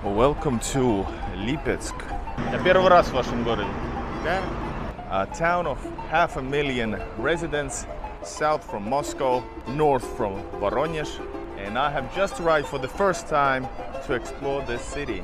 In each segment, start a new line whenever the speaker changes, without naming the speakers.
Welcome to Lipetsk. Я первый раз в вашем городе.
Да?
A town of 500,000 residents, south from Moscow, north from Voronezh, and I have just arrived for the first time to explore this city.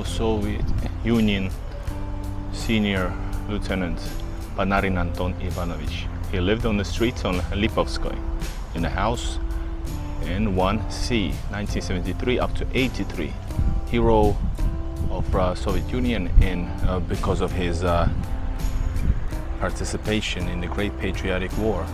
Soviet Union senior lieutenant Panarin Anton Ivanovich. He lived on the streets on Lipetsk in a house in 1C, 1973 up to 83. Hero of Soviet Union because of his participation in the Great Patriotic War.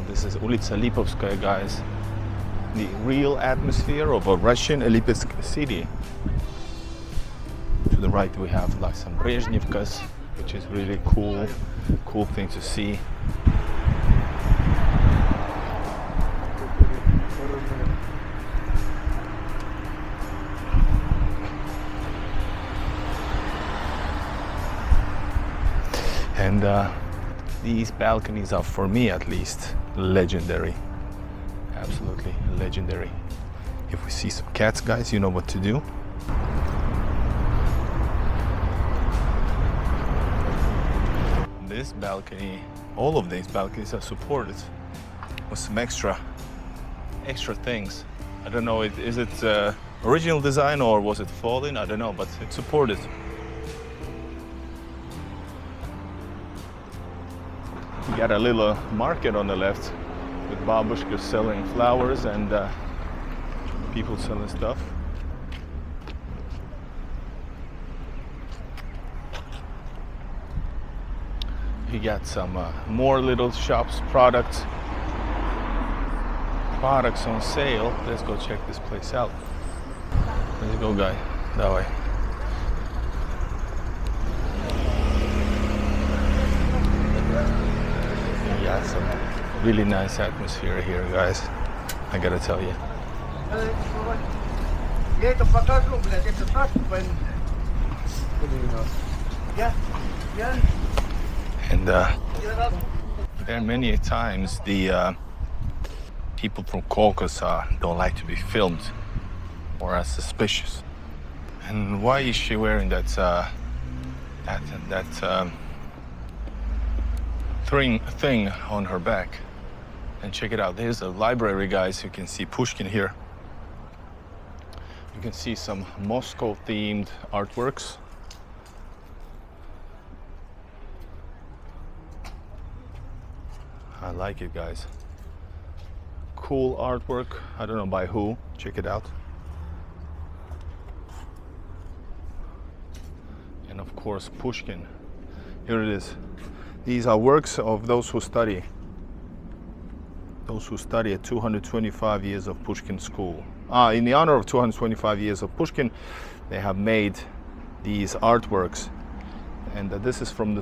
This is Ulica Lipovskaya, guys. The real atmosphere of a Russian Lipetsk city. To the right we have like some Brezhnevkas, which is really cool thing to see. And these balconies are, for me at least, legendary. Absolutely legendary. If we see some cats, guys, you know what to do. This balcony, all of these balconies are supported with some extra things. I don't know, is it original design or was it falling? I don't know, but it's supported. We got a little market on the left with babushkas selling flowers and people selling stuff. You got some more little shops, products on sale. Let's go check this place out. Let's go, guy. Давай. Yeah, some really nice atmosphere here, guys. I gotta tell you. And there many times the people from Caucasus don't like to be filmed or are suspicious. And why is she wearing that thing on her back? And check it out, there's a library, guys. You can see Pushkin here. You can see some Moscow themed artworks. I like it, guys. Cool artwork. I don't know by who. Check it out. And of course Pushkin. Here it is. These are works of those who study at 225 years of Pushkin school. In the honor of 225 years of Pushkin, they have made these artworks. And this is from the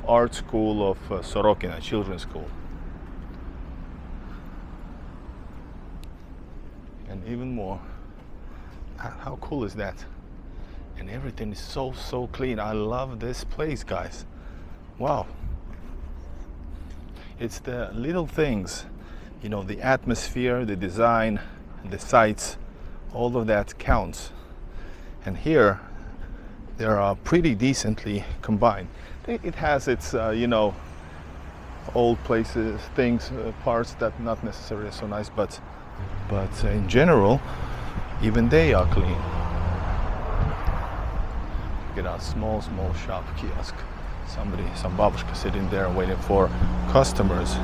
art school of Sorokina, children's school. And even more, how cool is that? And everything is so clean. I love this place, guys. Wow. It's the little things, you know, the atmosphere, the design, the sights, all of that counts. And here, they are pretty decently combined. It has its, old places, things, parts that not necessarily so nice, but in general, even they are clean. Look at our small shop kiosk. Some babushka sitting there waiting for customers.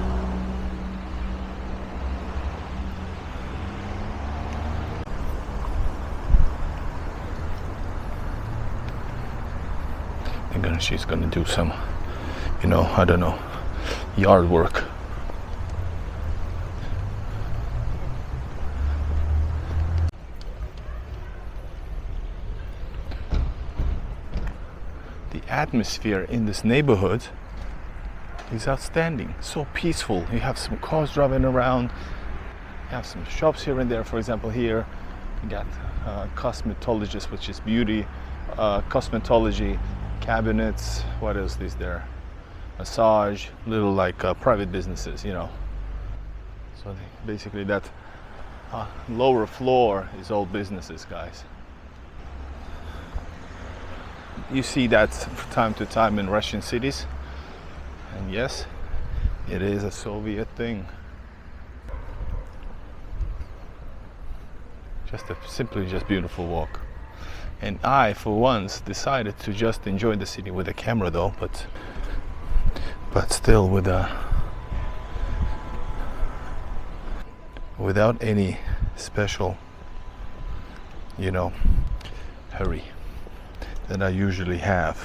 she's gonna do some, I don't know, yard work. The atmosphere in this neighborhood is outstanding, so peaceful. You have some cars driving around, you have some shops here and there. For example, here you got cosmetologist, which is beauty, cosmetology, cabinets, what else is there? Massage, little like private businesses, So basically that lower floor is all businesses, guys. You see that from time to time in Russian cities. And yes, it is a Soviet thing. Simply just beautiful walk. And I, for once, decided to just enjoy the city with a camera, though, but still without any special, hurry that I usually have.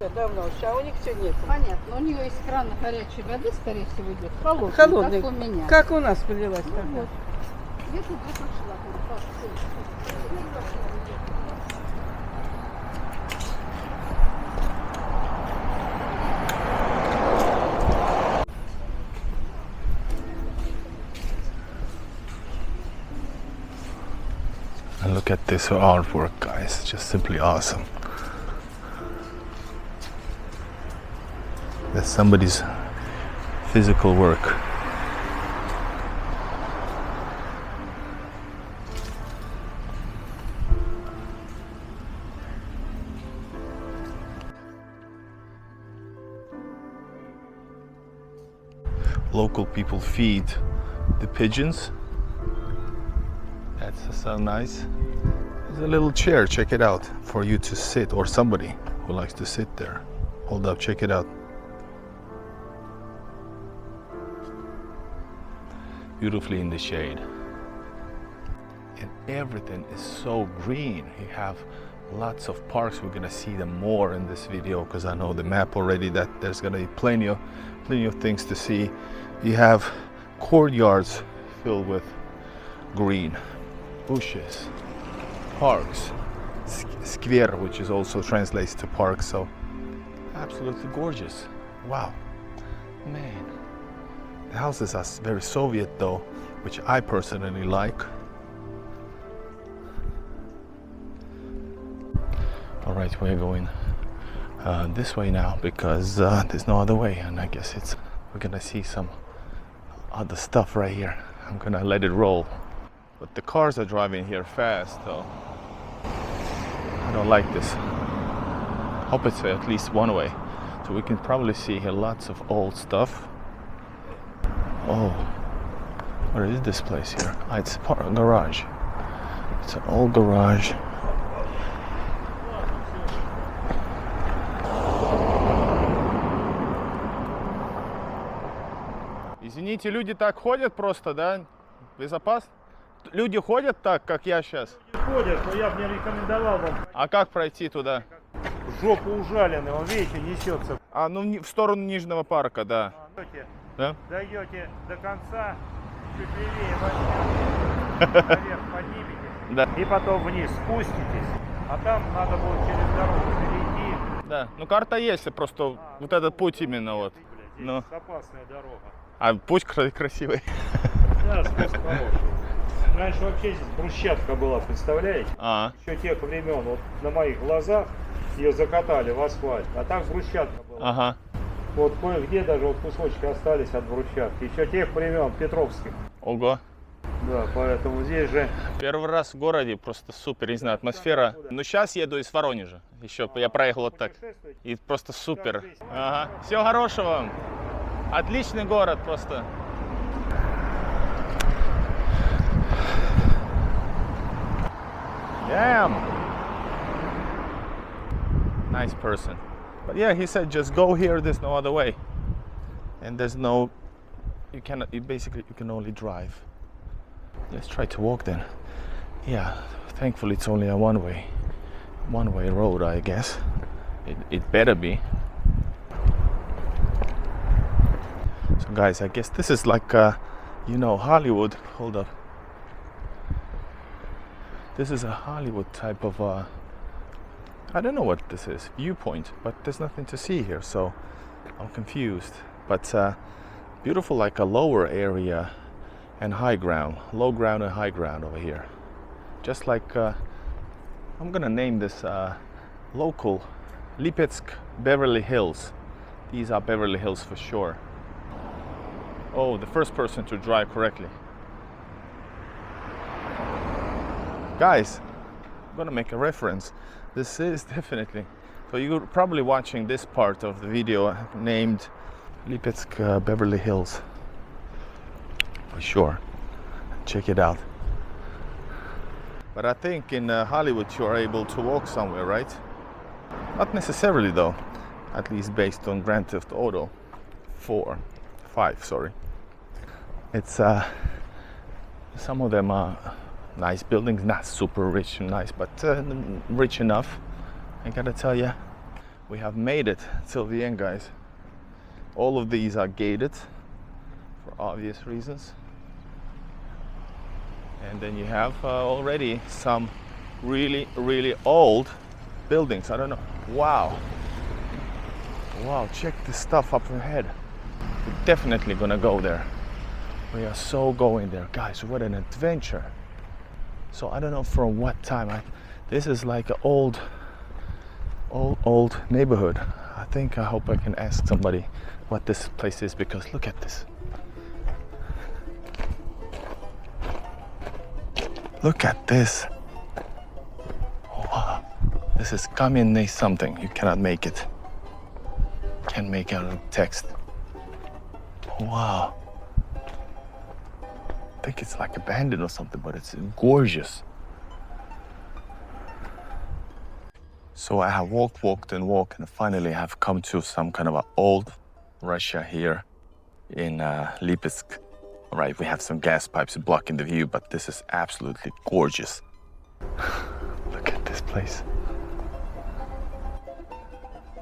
Давно, а у них все нет.
Понятно, у нее из крана горячей воды, скорее всего, идет холодная,
Холодный.
как у меня.
Как у нас полилась.
Вот. Я тут пошла.
And look at this artwork, guys. It's just simply awesome. That's somebody's physical work. Local people feed the pigeons. That's so nice. There's a little chair, check it out, for you to sit, or somebody who likes to sit there. Hold up, check it out. Beautifully in the shade. And everything is so green. You have lots of parks. We're gonna see them more in this video because I know the map already that there's gonna be plenty of things to see. You have courtyards filled with green, bushes, parks, square, which is also translates to park. So absolutely gorgeous. Wow, man. The houses are very Soviet though, which I personally like. All right, we're going this way now because there's no other way, and I guess we're gonna see some other stuff right here. I'm gonna let it roll. But the cars are driving here fast though. I don't like this. Hope it's at least one way. So we can probably see here lots of old stuff. Oh, what is this place here? Ah, it's a garage. It's an old garage. Извините, люди так ходят просто, да? Безопасно? Люди ходят так, как я сейчас?
Ходят, но я бы не рекомендовал вам.
А как пройти туда?
Жопу ужалены, он, видите, несется.
А, ну в сторону Нижнего парка, да. Да?
Дойдете до конца, чуть левее возьмете, наверх подниметесь,
Да.
и потом вниз спуститесь, а там надо будет через дорогу перейти.
Да, ну карта есть, просто вот этот путь именно вот.
Здесь
Ну.
опасная дорога.
А путь красивый.
Да, спуск хороший. Раньше вообще здесь брусчатка была, представляете? Еще тех времен, вот на моих глазах ее закатали в асфальт, а так брусчатка была.
Ага.
Вот кое-где даже вот кусочки остались от брусчатки, еще тех времен Петровских.
Ого.
Да, поэтому здесь же...
Первый раз в городе, просто супер, не знаю, атмосфера. Ну сейчас еду из Воронежа, еще я проехал вот так. И просто супер. Ага. Всего хорошего вам. Отличный город просто. Damn. Nice person. But yeah, he said just go here, there's no other way. And there's no, you can only drive. Let's try to walk then. Yeah, thankfully it's only a one-way road, I guess. It better be. So guys, I guess this is like you know, Hollywood. Hold up. This is a Hollywood type of I don't know what this is, viewpoint, but there's nothing to see here, so I'm confused. But beautiful, like a lower area and high ground, low ground and high ground over here. Just like I'm gonna name this local Lipetsk Beverly Hills. These are Beverly Hills for sure. Oh, the first person to drive correctly. Guys, I'm gonna make a reference. This is definitely, so you're probably watching this part of the video named Lipetsk Beverly Hills. For sure. Check it out. But I think in Hollywood you are able to walk somewhere, right? Not necessarily though, at least based on Grand Theft Auto 5, sorry. It's some of them are nice buildings, not super rich and nice, but rich enough. I gotta tell you, we have made it till the end, guys. All of these are gated for obvious reasons. And then you have already some really, really old buildings. I don't know. Wow. Wow, check this stuff up ahead. We're definitely gonna go there. We are so going there. Guys, what an adventure. So I don't know from what time. This is like an old neighborhood. I hope I can ask somebody what this place is, because look at this. Look at this. Oh, wow. This is Kamenny something. You cannot make it. Can't make out of text. Wow. I think it's like abandoned or something, but it's gorgeous. So I have walked and finally have come to some kind of an old Russia here in Lipetsk. All right, we have some gas pipes blocking the view, but this is absolutely gorgeous. Look at this place.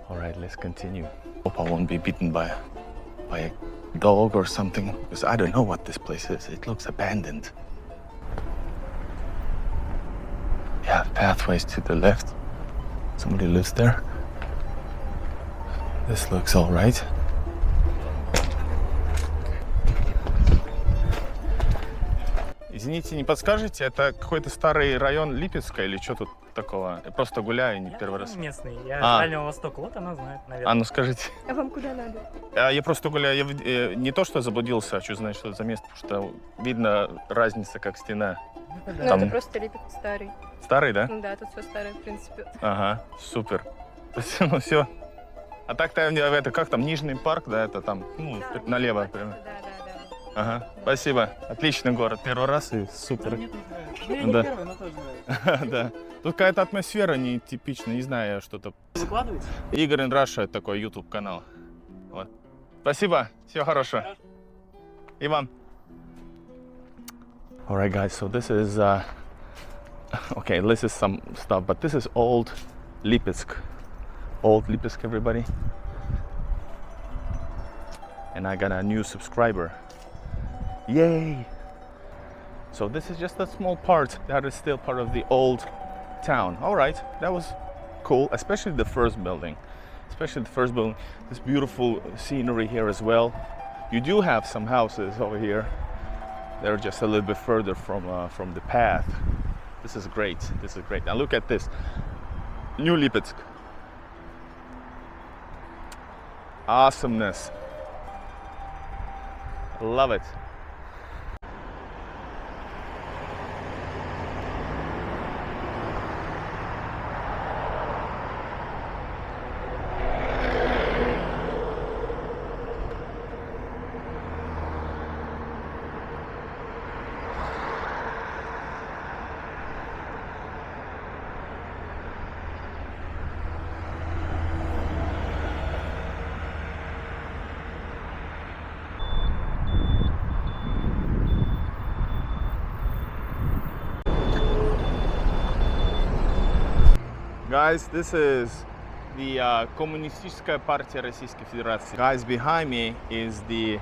All right, let's continue. Hope I won't be bitten by a dog or something, because I don't know what this place is. It looks abandoned. Yeah, pathways to the left. Somebody lives there. This looks all right. Извините, не подскажете, это какой-то старый район Липецка или что тут такого? Я просто гуляю, не первый раз.
Местный, я с Дальнего Востока, вот она знает, наверное.
А ну скажите.
А вам куда надо?
Я просто гуляю, я не то что заблудился, а что знать, что это за место, потому что видно разница как стена.
Ну,
Там-
это просто Липецк старый.
Старый, да?
Ну да, тут все старое, в принципе.
Ага, супер. Ну все. А так-то это как там, Нижний парк, да, это там, ну,
Да,
налево
да,
прямо.
да, да.
Ага, спасибо. Отличный город. Первый раз и супер.
Я не
Да.
первый, но тоже нравится.
Да. Тут какая-то атмосфера нетипичная, не знаю, что-то.
Выкладываете?
Игорь in Russia, такой YouTube канал. Вот. Спасибо. Всего хорошего. И вам. Alright guys, so this is okay, this is some stuff, but this is old Lipetsk. Old Lipetsk, everybody. And I got a new subscriber. Yay! So this is just a small part that is still part of the old town. All right, that was cool, especially the first building. This beautiful scenery here as well. You do have some houses over here. They're just a little bit further from the path. This is great. This is great. Now look at this. New Lipetsk. Awesomeness. Love it. Guys, this is the Коммунистическая партия Российской Федерации. Guys, behind me is the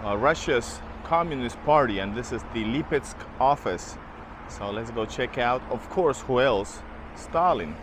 Russia's Communist Party, and this is the Lipetsk office. So let's go check out, of course, who else? Stalin.